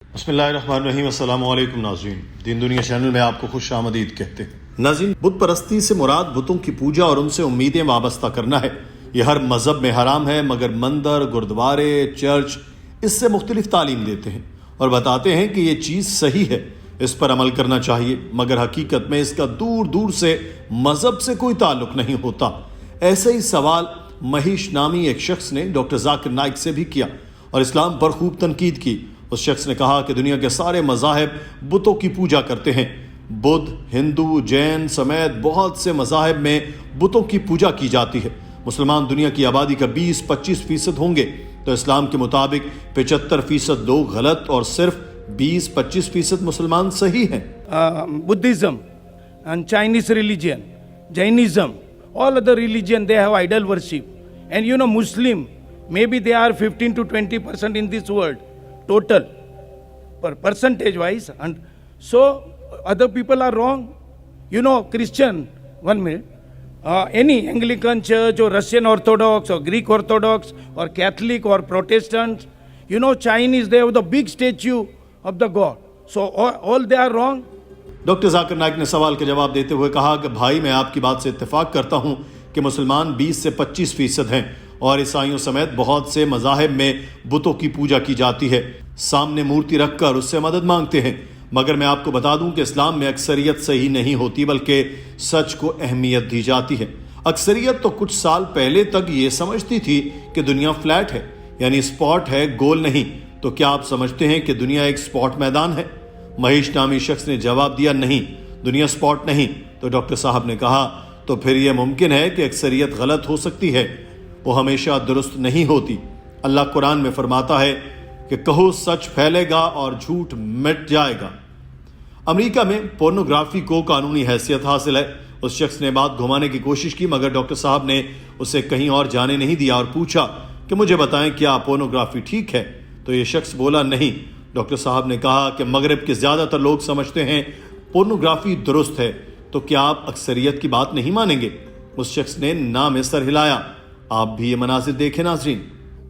बिस्मिल्लाहिर्रहमानिर्रहीम। अस्सलामु अलैकुम नाज़रीन, दीन दुनिया चैनल में आपको खुश आमदीद कहते हैं। नाज़रीन, बुत परस्ती से मुराद बुतों की पूजा और उनसे उम्मीदें वाबस्ता करना है। यह हर मज़हब में हराम है, मगर मंदिर, गुरुद्वारे, चर्च इससे मुख्तलिफ तालीम देते हैं और बताते हैं कि ये चीज़ सही है, इस पर अमल करना चाहिए, मगर हकीकत में इसका दूर दूर से मज़हब से कोई ताल्लुक नहीं होता। ऐसे ही सवाल महीश नामी एक शख्स ने डॉक्टर जाकिर नाइक से भी किया और इस्लाम पर खूब तनकीद की। उस शख्स ने कहा कि दुनिया के सारे मज़ाहिब बुतों की पूजा करते हैं। बुद्ध, हिंदू, जैन समेत बहुत से मज़ाहिब में बुतों की पूजा की जाती है। मुसलमान दुनिया की आबादी का 20-25% होंगे, तो इस्लाम के मुताबिक 75% लोग गलत और सिर्फ 20-25% मुसलमान सही हैं। Buddhism and Chinese religion, Jainism, all other religion they have idol worship. And you know Muslim, maybe they are 15 to 20% in this world total, percentage wise, and so other people are wrong. You know Christian, 1 minute, any Anglican church or Russian Orthodox or Greek Orthodox or Catholic or Protestant, you know Chinese, they have the big statue of the God. So all they are wrong. Doctor Zakir Naik ने सवाल का जवाब देते हुए कहा कि भाई, मैं आपकी बात से इत्तेफाक करता हूं कि मुसलमान 20 से 25% हैं और ईसाइयों समेत बहुत से मज़ाहिब में बुतों की पूजा की जाती है। सामने मूर्ति रखकर उससे मदद मांगते हैं। मगर मैं आपको बता दूं कि इस्लाम में अक्सरियत सही नहीं होती, बल्कि सच को अहमियत दी जाती है। अक्सरियत तो कुछ साल पहले तक ये समझती थी कि दुनिया फ्लैट है, यानी स्पॉट है, गोल नहीं। तो क्या आप समझते हैं कि दुनिया एक स्पॉट मैदान है? महीश नामी शख्स ने जवाब दिया, नहीं, दुनिया स्पॉट नहीं। तो डॉक्टर साहब ने कहा, तो फिर यह मुमकिन है कि अक्सरियत गलत हो सकती है, वो हमेशा दुरुस्त नहीं होती। अल्लाह कुरान में फरमाता है कि कहो सच फैलेगा और झूठ मिट जाएगा। अमेरिका में पोर्नोग्राफी को कानूनी हैसियत हासिल है। उस शख्स ने बात घुमाने की कोशिश की, मगर डॉक्टर साहब ने उसे कहीं और जाने नहीं दिया और पूछा कि मुझे बताएं, क्या पोर्नोग्राफी ठीक है? तो ये शख्स बोला, नहीं। डॉक्टर साहब ने कहा कि मगरिब के ज्यादातर लोग समझते हैं पोर्नोग्राफी दुरुस्त है, तो क्या आप अक्सरियत की बात नहीं मानेंगे? उस शख्स ने ना में सर हिलाया। आप भी ये मनाजिर देखें नाज़रीन।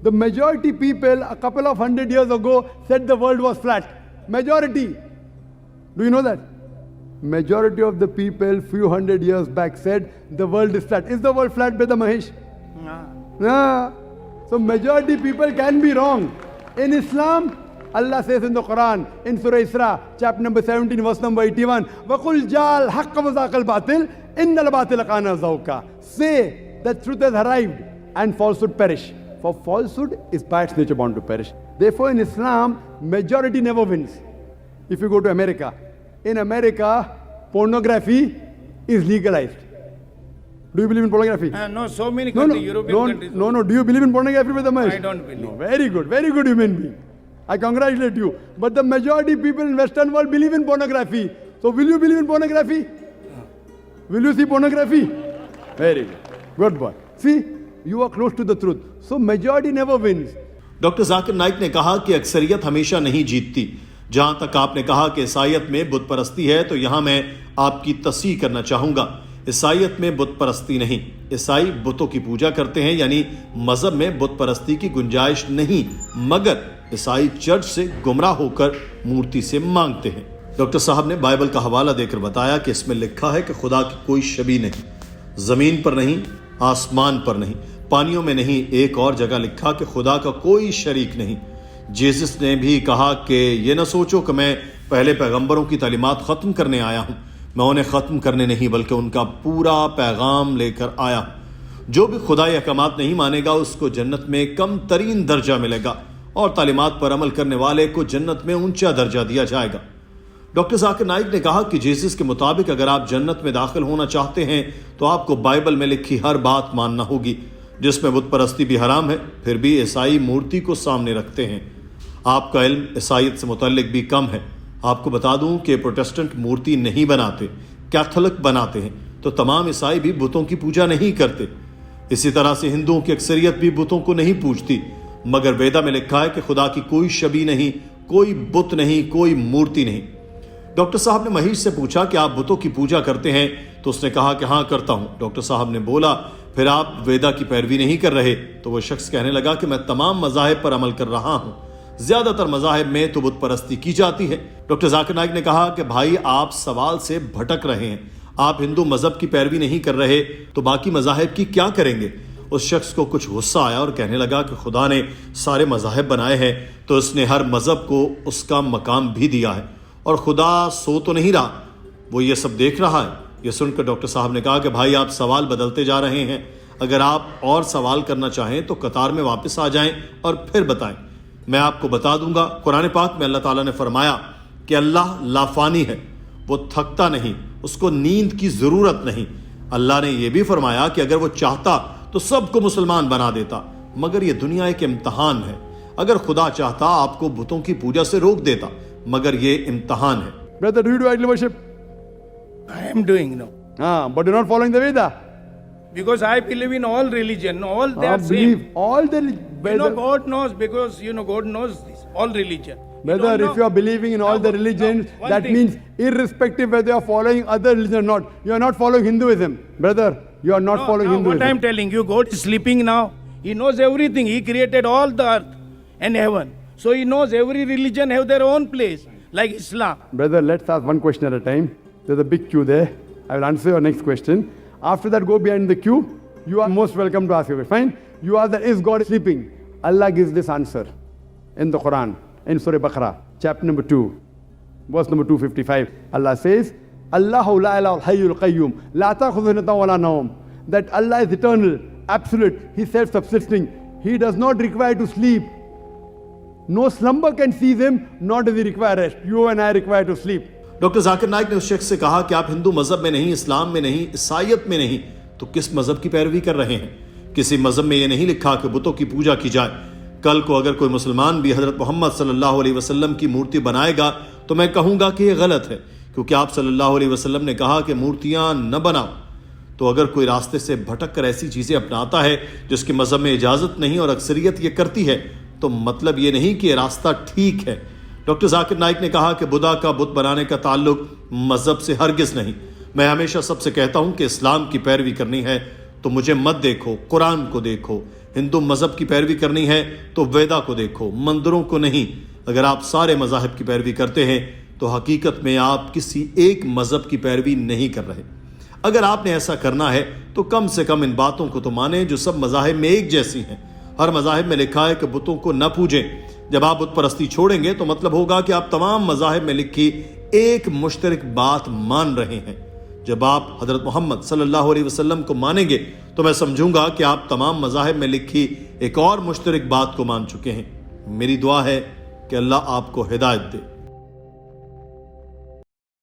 The majority people a couple of 100 years ago said the world was flat. Majority. Do you know that? Majority of the people few 100 years back said the world is flat. Is the world flat, Brother Mahesh? No. So majority people can be wrong. In Islam, Allah says in the Qur'an, in Surah Isra, chapter number 17, verse number 81, وَقُلْ جَعَلْ حَقَّ وَزَاقَ الْبَاطِلِ إِنَّ الْبَاطِلَ كَانَ زَهُوقًا. Say that truth has arrived and falsehood perish. For falsehood is by its nature bound to perish. Therefore in Islam, majority never wins. If you go to America, in America, pornography is legalized. Do you believe in pornography? No, so many countries, European countries. No. Do you believe in pornography, Brother Mahesh? I don't believe. No, very good human being. I congratulate you. But the majority people in Western world believe in pornography. So will you believe in pornography? Will you see pornography? Very good. Good boy. See, you are close to the truth. So majority never wins. Doctor Zakir Naik ने कहा कि अक्सरियत हमेशा नहीं जीतती। जहां तक आपने कहा कि ईसाइयत में बुत परस्ती है, तो यहां मैं आपकी तस्हीह करना चाहूंगा। ईसाइयत में बुत परस्ती नहीं, ईसाई बुतों की पूजा करते हैं, यानी मजहब में बुत परस्ती की गुंजाइश नहीं, मगर ईसाई चर्च से गुमराह होकर मूर्ति से मांगते हैं। डॉक्टर साहब ने बाइबल का हवाला देकर बताया कि इसमें लिखा है कि खुदा की कोई शबी नहीं, जमीन पर नहीं, आसमान पर नहीं, पानियों में नहीं। एक और जगह लिखा कि खुदा का कोई शरीक नहीं। जीसस ने भी कहा कि ये न सोचो कि मैं पहले पैगंबरों की तालीमात ख़त्म करने आया हूँ। मैं उन्हें ख़त्म करने नहीं, बल्कि उनका पूरा पैगाम लेकर आया। जो भी खुदाई अहकामात नहीं मानेगा, उसको जन्नत में कम तरीन दर्जा मिलेगा और तालीमात पर अमल करने वाले को जन्नत में ऊंचा दर्जा दिया जाएगा। डॉक्टर जाकिर नाइक ने कहा कि जीसस के मुताबिक अगर आप जन्नत में दाखिल होना चाहते हैं, तो आपको बाइबल में लिखी हर बात मानना होगी। जिसमें बुत परस्ती भी हराम है, फिर भी ईसाई मूर्ति को सामने रखते हैं। आपका इल्म ईसाइयत से मुतल्लिक भी कम है। आपको बता दूं कि प्रोटेस्टेंट मूर्ति नहीं बनाते, कैथोलिक बनाते हैं, तो तमाम ईसाई भी बुतों की पूजा नहीं करते। इसी तरह से हिंदुओं की अक्सरियत भी बुतों को नहीं पूजती, मगर वेदा में लिखा है कि खुदा की कोई शबी नहीं, कोई बुत नहीं, कोई मूर्ति नहीं। डॉक्टर साहब ने महीश से पूछा कि आप बुतों की पूजा करते हैं? तो उसने कहा कि हाँ करता हूं। डॉक्टर साहब ने बोला, फिर आप वेदा की पैरवी नहीं कर रहे? तो वह शख्स कहने लगा कि मैं तमाम मज़ाहिब पर अमल कर रहा हूं। ज्यादातर मजाहिब में तो बुत परस्ती की जाती है। डॉक्टर जाकिर नाइक ने कहा कि भाई आप सवाल से भटक रहे हैं, आप हिंदू मजहब की पैरवी नहीं कर रहे तो बाकी मजाहिब की क्या करेंगे। उस शख्स को कुछ गुस्सा आया और कहने लगा कि खुदा ने सारे मजाहिब बनाए हैं तो उसने हर मजहब को उसका मकाम भी दिया है और खुदा सो तो नहीं रहा, वो ये सब देख रहा है। ये सुनकर डॉक्टर साहब ने कहा कि भाई आप सवाल बदलते जा रहे हैं, अगर आप और सवाल करना चाहें तो कतार में वापस आ जाएं और फिर बताएं, मैं आपको बता दूंगा। कुरान पाक में अल्लाह ताला ने फरमाया कि अल्लाह लाफानी है, वो थकता नहीं, उसको नींद की जरूरत नहीं। अल्लाह ने यह भी फरमाया कि अगर वो चाहता तो सबको मुसलमान बना देता, मगर ये दुनिया एक इम्तहान है। अगर खुदा चाहता आपको बुतों की पूजा से रोक देता, मगर ये इम्तहान है। Brother, do you do idol worship? I am doing now. But you're not following the Veda. Because I believe in all religion, all they are Believe same. all the God knows, because God knows this, all religion. Brother, if you are believing in all the religions, that means irrespective whether you are following other religion or not, you are not following Hinduism. Brother, you are not following Hinduism. What I am telling you, God is sleeping now. He knows everything. He created all the earth and heaven. So He knows every religion have their own place, like Islam. Brother, let's ask one question at a time. There's a big queue there. I will answer your next question. After that, go behind the queue. You are most welcome to ask your question. Fine. You ask that, is God sleeping? Allah gives this answer in the Quran, in Surah Baqarah, chapter number 2, verse number 255. Allah says, Allahu la ilaha hayyul qayyum, la ta'khudhuhu sinatun wa la nawm. That Allah is eternal, absolute, He is self-subsisting. He does not require to sleep. No slumber can seize Him, nor does He require rest. You and I require to sleep. Doctor Zakir Naik ने उस शख्स से कहा कि आप हिंदू मजहब में नहीं, इस्लाम में नहीं, ईसाईयत में नहीं, तो किस मजहब की पैरवी कर रहे हैं। किसी मजहब में यह नहीं लिखा कि बुतों की पूजा की जाए। कल को अगर कोई मुसलमान भी हजरत मोहम्मद सल्लल्लाहु अलैहि वसल्लम की मूर्ति बनाएगा तो मैं कहूंगा कि यह गलत है, क्योंकि आप सल्लल्लाहु अलैहि वसल्लम ने कहा कि मूर्तियां न बनाओ। तो अगर कोई रास्ते से भटक कर ऐसी चीजें अपनाता है जिसके मजहब में इजाजत नहीं और अक्सरियत ये करती है, तो मतलब ये नहीं कि यह रास्ता ठीक है। डॉक्टर जाकिर नाइक ने कहा कि बुद्धा का बुत बनाने का ताल्लुक मजहब से हरगिज नहीं। मैं हमेशा सबसे कहता हूं कि इस्लाम की पैरवी करनी है तो मुझे मत देखो, कुरान को देखो। हिंदू मजहब की पैरवी करनी है तो वेदा को देखो, मंदिरों को नहीं। अगर आप सारे मजाहिब की पैरवी करते हैं तो हकीकत में आप किसी एक मजहब की पैरवी नहीं कर रहे। अगर आपने ऐसा करना है तो कम से कम इन बातों को तो माने जो सब मजाहिब में एक जैसी हैं। हर मजाहिब में लिखा है कि बुतों को न पूजें। जब आप बुत परस्ती छोड़ेंगे तो मतलब होगा कि आप तमाम मजाहिब में लिखी एक मुश्तरक बात मान रहे हैं। जब आप हजरत मोहम्मद सल्लल्लाहु अलैहि वसल्लम को मानेंगे तो मैं समझूंगा कि आप तमाम मजाहिब में लिखी एक और मुश्तरक बात को मान चुके हैं। मेरी दुआ है कि अल्लाह आपको हिदायत दे।